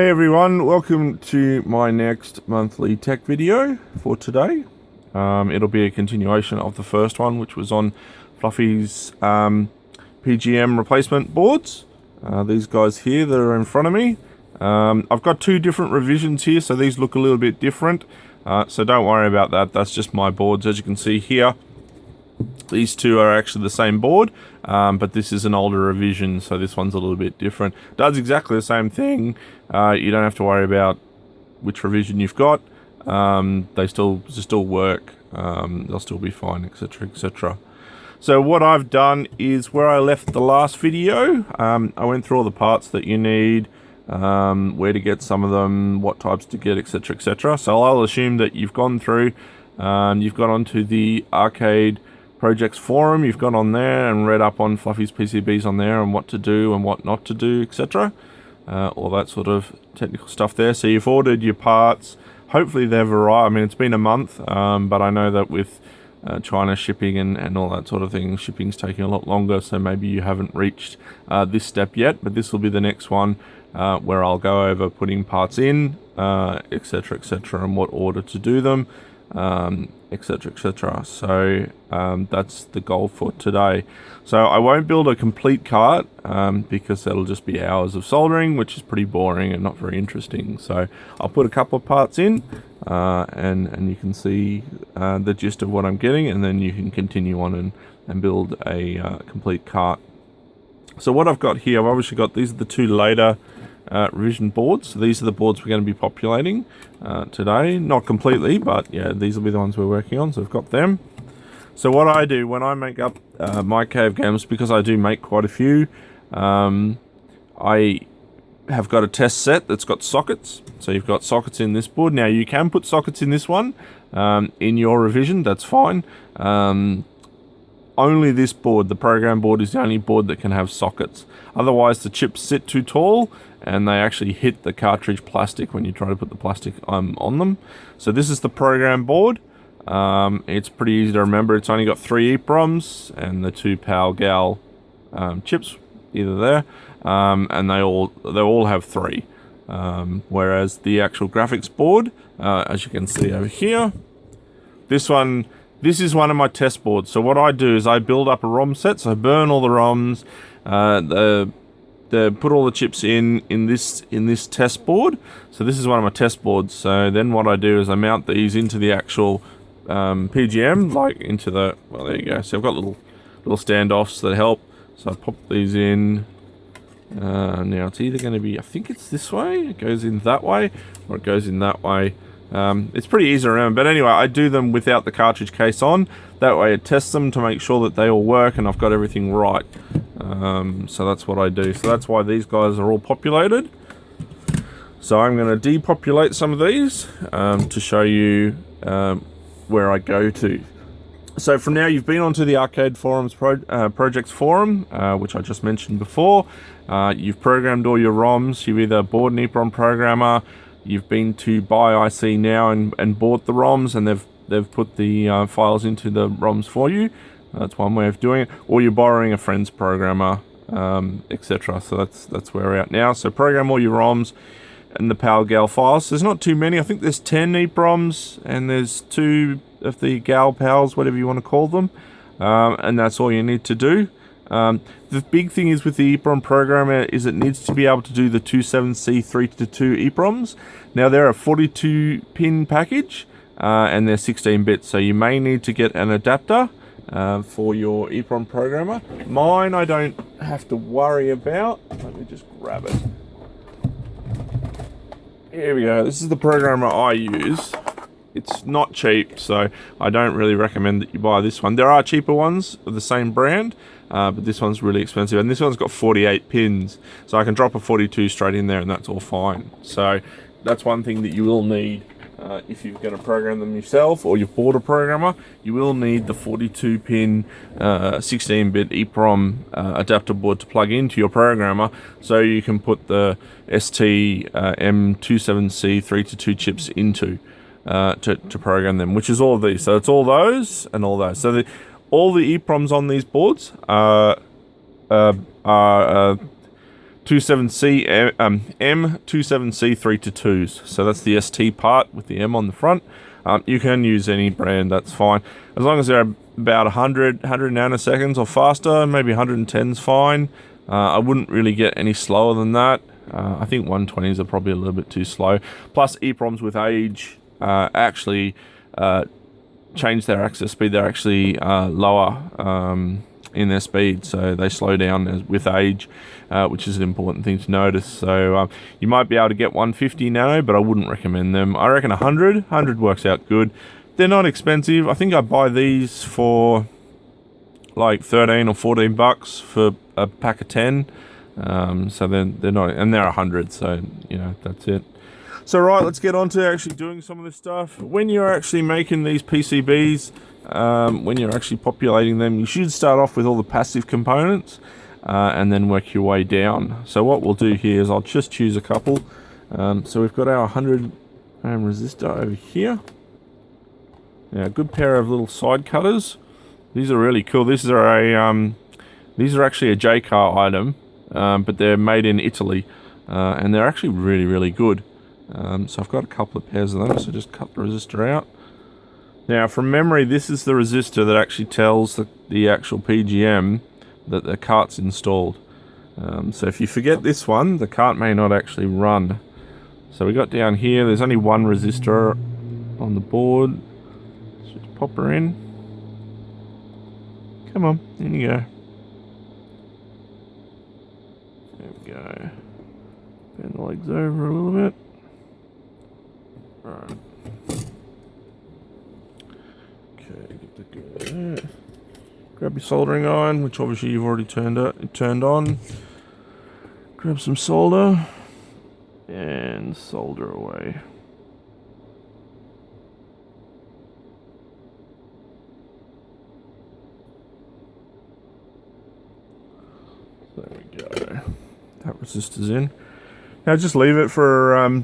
Hey everyone, welcome to my next monthly tech video for today. It'll be a continuation of the first one, which was on Fluffy's PGM replacement boards. These guys here that are in front of me. I've got two different revisions here, so these look a little bit different. So don't worry about that, that's just my boards. As you can see here, these two are actually the same board, but this is an older revision, so this one's a little bit different. Does exactly the same thing. You don't have to worry about which revision you've got. They still work. They'll still be fine, etc, etc. So what I've done is where I left the last video, I went through all the parts that you need, where to get some of them, what types to get, etc, etc. So I'll assume that you've gone through, you've got onto the arcade projects forum, you've gone on there and read up on Fluffy's PCBs on there and what to do and what not to do, etc. All that sort of technical stuff there. So you've ordered your parts. Hopefully they've arrived. I mean, it's been a month, but I know that with China shipping and all that sort of thing, shipping's taking a lot longer, so maybe you haven't reached this step yet, but this will be the next one where I'll go over putting parts in, etc, etc, and what order to do them, etc, etc. So that's the goal for today. So I won't build a complete cart because that'll just be hours of soldering, which is pretty boring and not very interesting. So I'll put a couple of parts in and you can see the gist of what I'm getting, and then you can continue on and build a complete cart. So what I've got here, I've obviously got, these are the two later revision boards. So these are the boards we're going to be populating today. Not completely, but yeah, these will be the ones we're working on, so I've got them. So what I do when I make up my cave games, because I do make quite a few, I have got a test set that's got sockets. So you've got sockets in this board. Now you can put sockets in this one in your revision, that's fine. Only this board, the program board, is the only board that can have sockets. Otherwise the chips sit too tall and they actually hit the cartridge plastic when you try to put the plastic on them. So this is the program board. It's pretty easy to remember. It's only got 3 EEPROMs and the 2 PAL-GAL chips, either there, and they all have 3. Whereas the actual graphics board, as you can see over here, this is one of my test boards. So what I do is I build up a ROM set, so I burn all the ROMs, put all the chips in this test board. So this is one of my test boards. So then what I do is I mount these into the actual PGM, like into the, well, there you go. So I've got little standoffs that help. So I pop these in. Now it's either going to be, I think it's this way, it goes in that way, or it goes in that way. It's pretty easy to remember, but anyway, I do them without the cartridge case on. That way it tests them to make sure that they all work and I've got everything right. So that's what I do. So that's why these guys are all populated. So I'm going to depopulate some of these to show you where I go to. So from now, you've been onto the Arcade Forums Projects Forum, which I just mentioned before. You've programmed all your ROMs. You've either bought an EEPROM programmer, you've been to Buy IC Now and bought the ROMs, and they've put the files into the ROMs for you. That's one way of doing it. Or you're borrowing a friend's programmer, etc. So that's where we're at now. So program all your ROMs and the PAL-GAL files. There's not too many. I think there's 10 EEPROMs and there's 2 of the GAL PALs, whatever you want to call them. And that's all you need to do. The big thing is with the EEPROM programmer is it needs to be able to do the 27C 3-2 EEPROMs. Now they're a 42 pin package and they're 16-bit, so you may need to get an adapter for your EEPROM programmer. Mine I don't have to worry about. Let me just grab it. Here we go. This is the programmer I use. It's not cheap, so I don't really recommend that you buy this one. There are cheaper ones of the same brand, but this one's really expensive, and this one's got 48 pins, so I can drop a 42 straight in there and that's all fine. So that's one thing that you will need if you're going to program them yourself or you've bought a programmer. You will need the 42 pin 16-bit EEPROM adapter board to plug into your programmer, so you can put the ST-M27C 3-2 chips into to program them, which is all of these. So it's all those and all those. So all the EEPROMs on these boards are 27C M27C 3-2s. So that's the ST part with the M on the front. You can use any brand, that's fine. As long as they're about 100 nanoseconds or faster, maybe 110's fine. I wouldn't really get any slower than that. I think 120s are probably a little bit too slow. Plus, EEPROMs with age actually change their access speed. They're actually lower in their speed, so they slow down with age, which is an important thing to notice. So you might be able to get 150 nano, but I wouldn't recommend them. I reckon 100 works out good. They're not expensive. I think I buy these for like 13 or 14 bucks for a pack of 10. So they're not, and they're 100, so you know, that's it. So right, let's get on to actually doing some of this stuff. When you're actually making these PCBs, when you're actually populating them, you should start off with all the passive components and then work your way down. So what we'll do here is I'll just choose a couple. So we've got our 100 ohm resistor over here. Now, a good pair of little side cutters. These are really cool. These are actually a J-car item, but they're made in Italy, and they're actually really good. So I've got a couple of pairs of them, so just cut the resistor out. Now, from memory, this is the resistor that actually tells the actual PGM that the cart's installed. So if you forget this one, the cart may not actually run. So we got down here, there's only one resistor on the board. Let's just pop her in. Come on, in you go. There we go. Bend the legs over a little bit. Alright. Okay, get the go there. Grab your soldering iron, which obviously you've already turned on. Grab some solder and solder away. There we go. That resistor's in. Now just leave it for a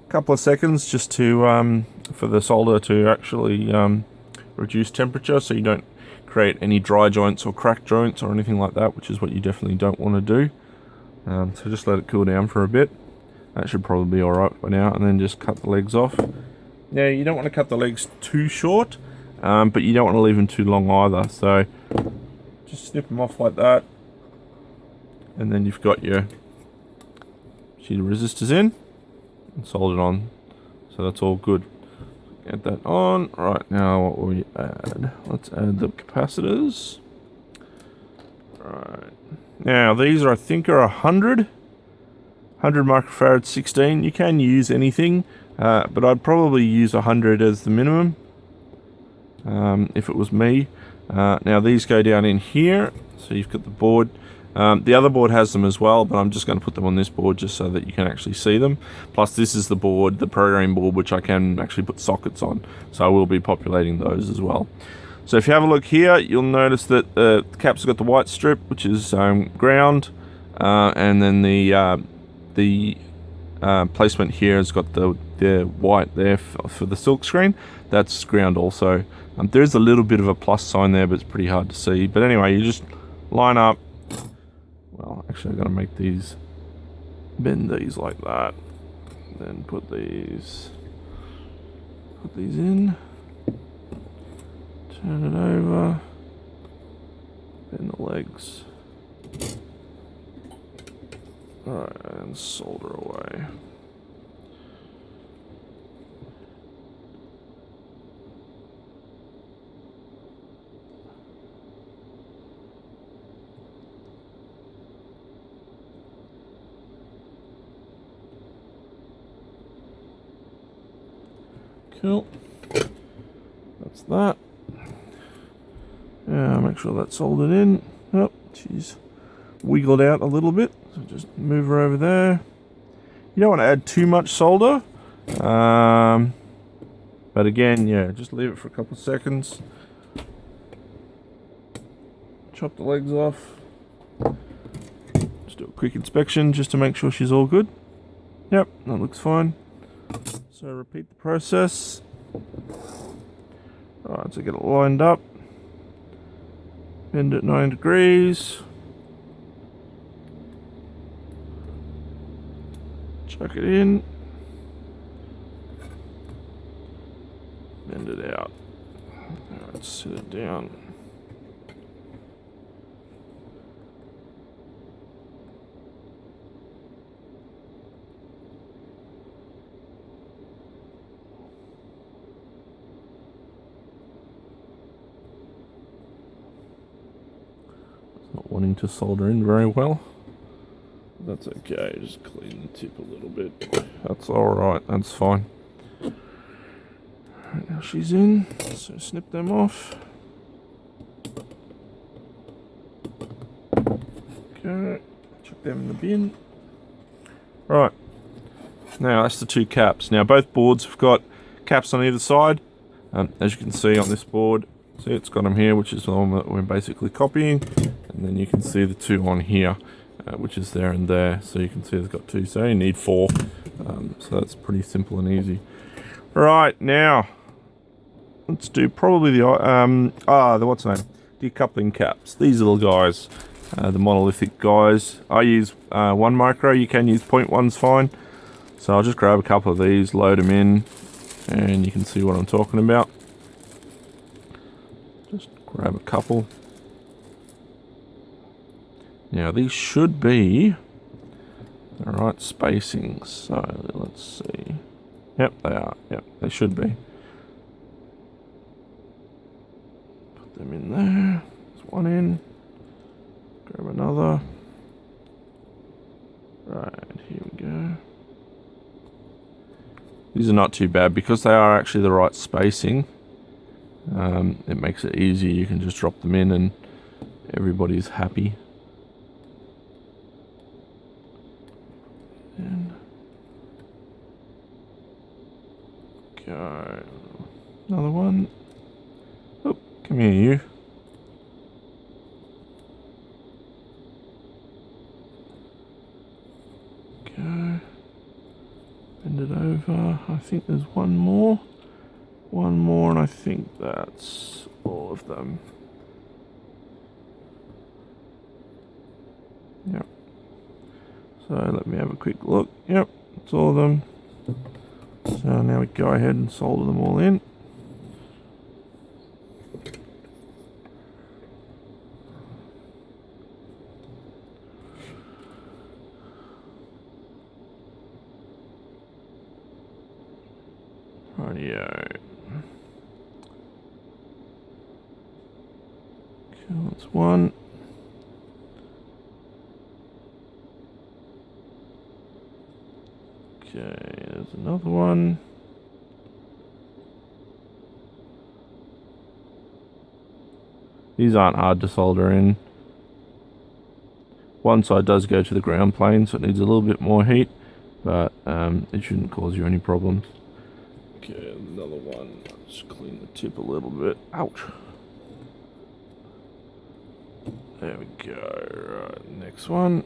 couple of seconds just to for the solder to actually reduce temperature, so you don't create any dry joints or cracked joints or anything like that, which is what you definitely don't want to do. So just let it cool down for a bit. That should probably be alright by now, and then just cut the legs off. Now you don't want to cut the legs too short, but you don't want to leave them too long either, so just snip them off like that, and then you've got your resistors in and soldered on, so that's all good. Get that on. Right, now what will we add? Let's add the capacitors. Right, now these are, I think, are 100 microfarad 16. You can use anything, but I'd probably use 100 as the minimum if it was me. Now these go down in here, so you've got the board. The other board has them as well, but I'm just going to put them on this board just so that you can actually see them. Plus this is the board, the programming board, which I can actually put sockets on, so I will be populating those as well. So if you have a look here, you'll notice that the cap's got the white strip, which is ground, and then the placement here has got the white there for the silk screen. That's ground also. There's a little bit of a plus sign there, but it's pretty hard to see. But anyway, you just line up. Well, actually, I've got to make these, bend these like that, then put these in, turn it over, bend the legs, alright, and solder away. Cool. That's that. Make sure that's soldered in. Oh, she's wiggled out a little bit. So just move her over there. You don't want to add too much solder. But again, yeah, just leave it for a couple of seconds. Chop the legs off. Just do a quick inspection just to make sure she's all good. Yep, that looks fine. So repeat the process. Alright, so get it lined up. Bend it 9 degrees. Chuck it in. Bend it out. Alright, sit it down. Not wanting to solder in very well. That's okay, just clean the tip a little bit. That's alright, that's fine. Alright, now she's in, so snip them off. Okay, chuck them in the bin. Right, now that's the two caps. Now both boards have got caps on either side. As you can see on this board, see it's got them here, which is the one that we're basically copying. And then you can see the two on here, which is there and there. So you can see it's got two, so you need four. So that's pretty simple and easy. Right, now let's do probably the what's the name? Decoupling caps. These little guys, the monolithic guys. I use 1 micro. You can use 0.1's fine. So I'll just grab a couple of these, load them in, and you can see what I'm talking about. Just grab a couple. Now these should be the right spacings, so let's see. Yep, they are. Yep, they should be. Put them in there. There's one in. Grab another. Right, here we go. These are not too bad because they are actually the right spacing. It makes it easier. You can just drop them in and everybody's happy. And go. Another one. Oh, come here, you. Go. Bend it over. I think there's one more. One more, and I think that's all of them. Yep. So let me have a quick look. Yep, it's all of them. So now we go ahead and solder them all in. Rightio. Okay, that's one. Okay, there's another one. These aren't hard to solder in. One side does go to the ground plane, so it needs a little bit more heat, but it shouldn't cause you any problems. Okay, another one. Just clean the tip a little bit. Ouch. There we go. Right, next one.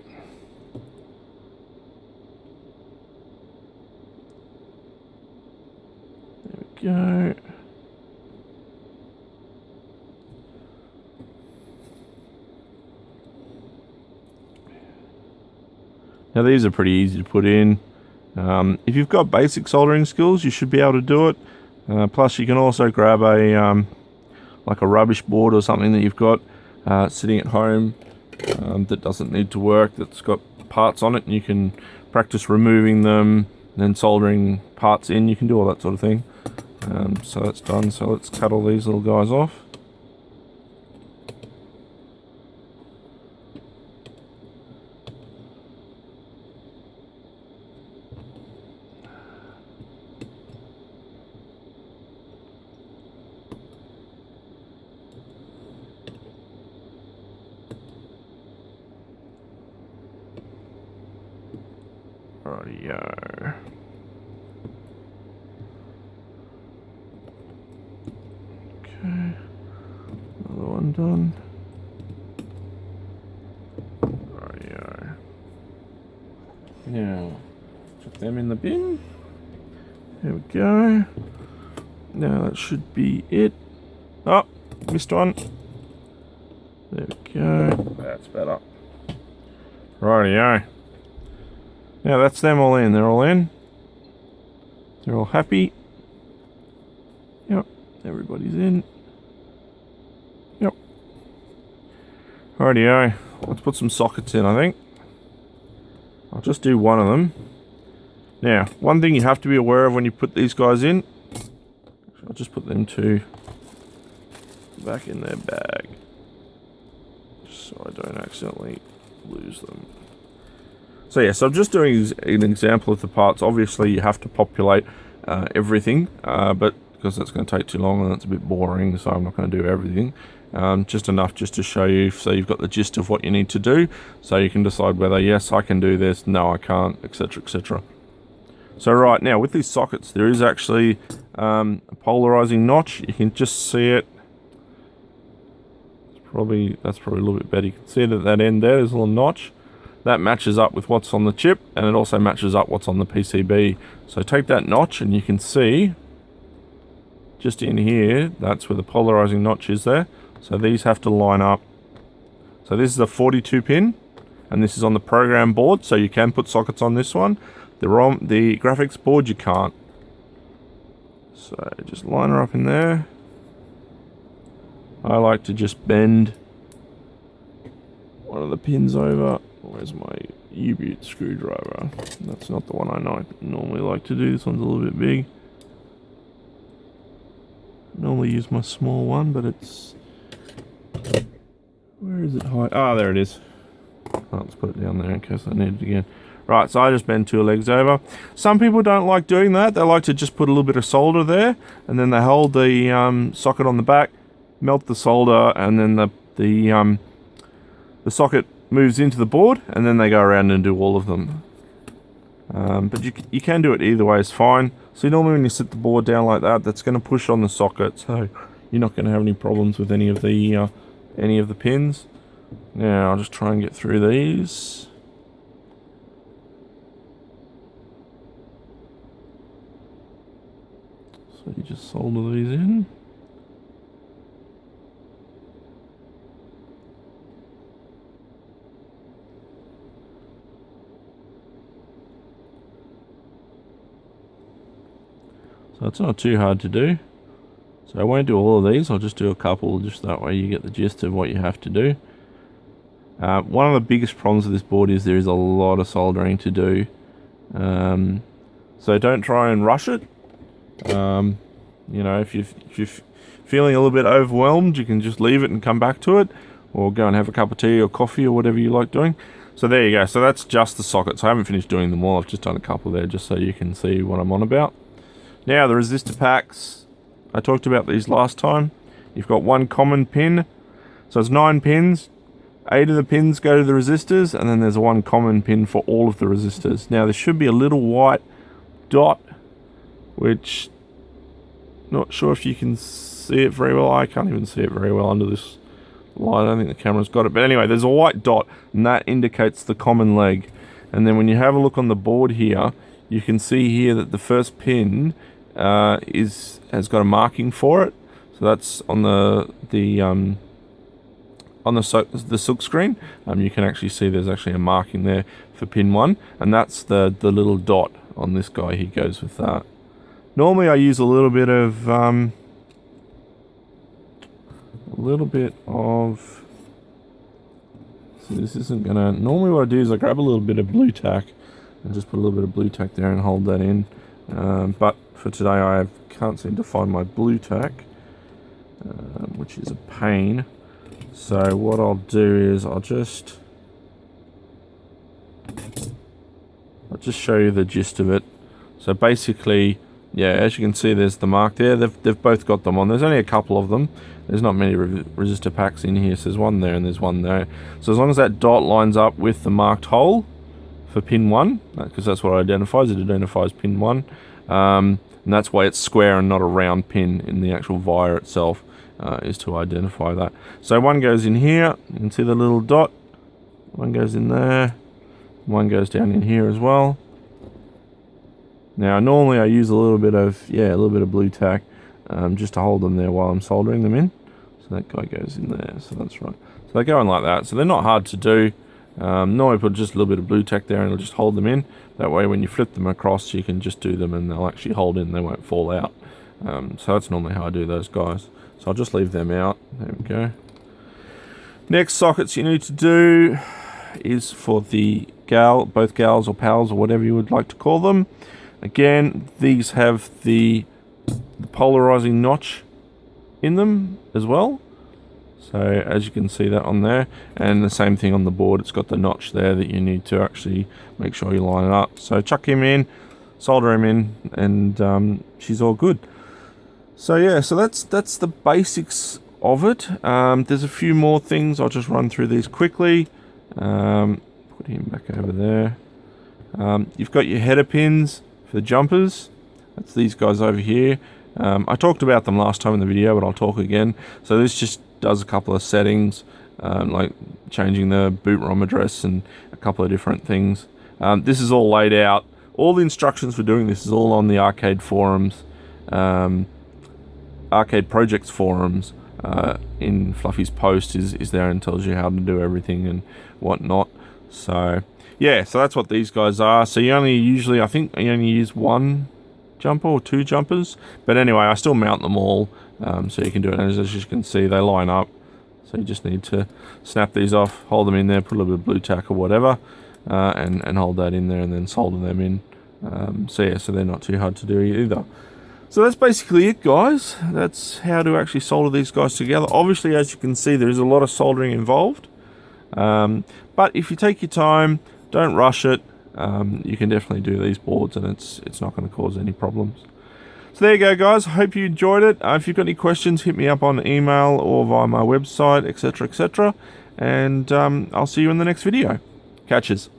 Go. Now these are pretty easy to put in. If you've got basic soldering skills, you should be able to do it. Plus you can also grab a like a rubbish board or something that you've got sitting at home that doesn't need to work, that's got parts on it, and you can practice removing them and then soldering parts in. You can do all that sort of thing. So that's done, so let's cut all these little guys off. Rightio. Okay, another one done. Rightio. Now, chuck them in the bin. There we go. Now that should be it. Oh, missed one. There we go. That's better. Rightio. Now that's them all in. They're all in. They're all happy. Yep. Everybody's in. Yep. Rightio. Let's put some sockets in, I think. I'll just do one of them. Now, one thing you have to be aware of when you put these guys in. I'll just put them two back in their bag. Just so I don't accidentally lose them. So yeah, so I'm just doing an example of the parts. Obviously you have to populate everything, but because that's going to take too long and that's a bit boring, so I'm not going to do everything. Just enough just to show you, so you've got the gist of what you need to do, so you can decide whether, yes, I can do this, no, I can't, etc, etc. So right now, with these sockets, there is actually a polarizing notch. You can just see it. That's probably a little bit better. You can see it at that end there, there's a little notch. That matches up with what's on the chip, and it also matches up what's on the PCB. So take that notch, and you can see, just in here, that's where the polarizing notch is there. So these have to line up. So this is a 42 pin, and this is on the program board, so you can put sockets on this one. The graphics board, you can't. So just line her up in there. I like to just bend one of the pins over. Where's my U-boot screwdriver? That's not the one I normally like to do. This one's a little bit big. Normally use my small one, but it's... Where is it hide? Ah, there it is. Let's put it down there in case I need it again. Right, so I just bend two legs over. Some people don't like doing that. They like to just put a little bit of solder there, and then they hold the socket on the back, melt the solder, and then the socket moves into the board, and then they go around and do all of them. But you can do it either way, it's fine. So normally when you sit the board down like that, that's going to push on the socket, so you're not going to have any problems with any of the pins. Now I'll just try and get through these. So you just solder these in. So it's not too hard to do. So I won't do all of these, I'll just do a couple, just that way you get the gist of what you have to do. One of the biggest problems with this board is there is a lot of soldering to do. So don't try and rush it. You know, if you're feeling a little bit overwhelmed, you can just leave it and come back to it, or go and have a cup of tea or coffee or whatever you like doing. So there you go, so that's just the sockets. I haven't finished doing them all, I've just done a couple there just so you can see what I'm on about. Now the resistor packs, I talked about these last time. You've got one common pin, so it's 9 pins. 8 of the pins go to the resistors, and then there's one common pin for all of the resistors. Now there should be a little white dot, which, not sure if you can see it very well. I can't even see it very well under this light. I don't think the camera's got it, but anyway, there's a white dot, and that indicates the common leg. And then when you have a look on the board here, you can see here that the first pin has got a marking for it. So that's on the silk screen. You can actually see there's actually a marking there for pin 1, and that's the little dot on this guy. He goes with that. Normally I use a little bit of so this isn't gonna, normally what I do is I grab a little bit of blue tack and just put a little bit of blue tack there and hold that in, but for today I can't seem to find my blue tack, which is a pain. So what I'll do is I'll just show you the gist of it. So basically, yeah, as you can see, there's the mark there. They've both got them on. There's only a couple of them. There's not many resistor packs in here. So there's one there and there's one there. So as long as that dot lines up with the marked hole for pin 1, because that's what it identifies. It identifies pin 1. And that's why it's square and not a round pin in the actual wire itself, is to identify that. So one goes in here. You can see the little dot. One goes in there. One goes down in here as well. Now normally I use a little bit of blue tack just to hold them there while I'm soldering them in. So that guy goes in there, so that's right. So they go in like that. So they're not hard to do. Normally put just a little bit of blue tack there and it'll just hold them in. That way when you flip them across you can just do them and they'll actually hold in, they won't fall out. So that's normally how I do those guys. So I'll just leave them out. There we go. Next sockets you need to do is for the both gals or pals or whatever you would like to call them. Again, these have the polarizing notch in them as well. So as you can see that on there, and the same thing on the board, it's got the notch there that you need to actually make sure you line it up. So chuck him in, solder him in, and she's all good. So yeah, so that's the basics of it. There's a few more things. I'll just run through these quickly. Put him back over there. You've got your header pins for the jumpers. That's these guys over here. I talked about them last time in the video, but I'll talk again. So this just does a couple of settings, like changing the boot ROM address and a couple of different things. This is all laid out. All the instructions for doing this is all on the arcade forums, arcade projects forums. In Fluffy's post is there and tells you how to do everything and whatnot. So yeah, so that's what these guys are. So you only usually, I think you only use one jumper or two jumpers, but anyway, I still mount them all, so you can do it. And as you can see, they line up, so you just need to snap these off, hold them in there, put a little bit of blue tack or whatever, and hold that in there and then solder them in. So yeah, so they're not too hard to do either. So that's basically it, guys. That's how to actually solder these guys together. Obviously, as you can see, there is a lot of soldering involved, but if you take your time, don't rush it, you can definitely do these boards and it's not going to cause any problems. So there you go, guys. I hope you enjoyed it. If you've got any questions, hit me up on email or via my website, etc, etc, and I'll see you in the next video. Catches.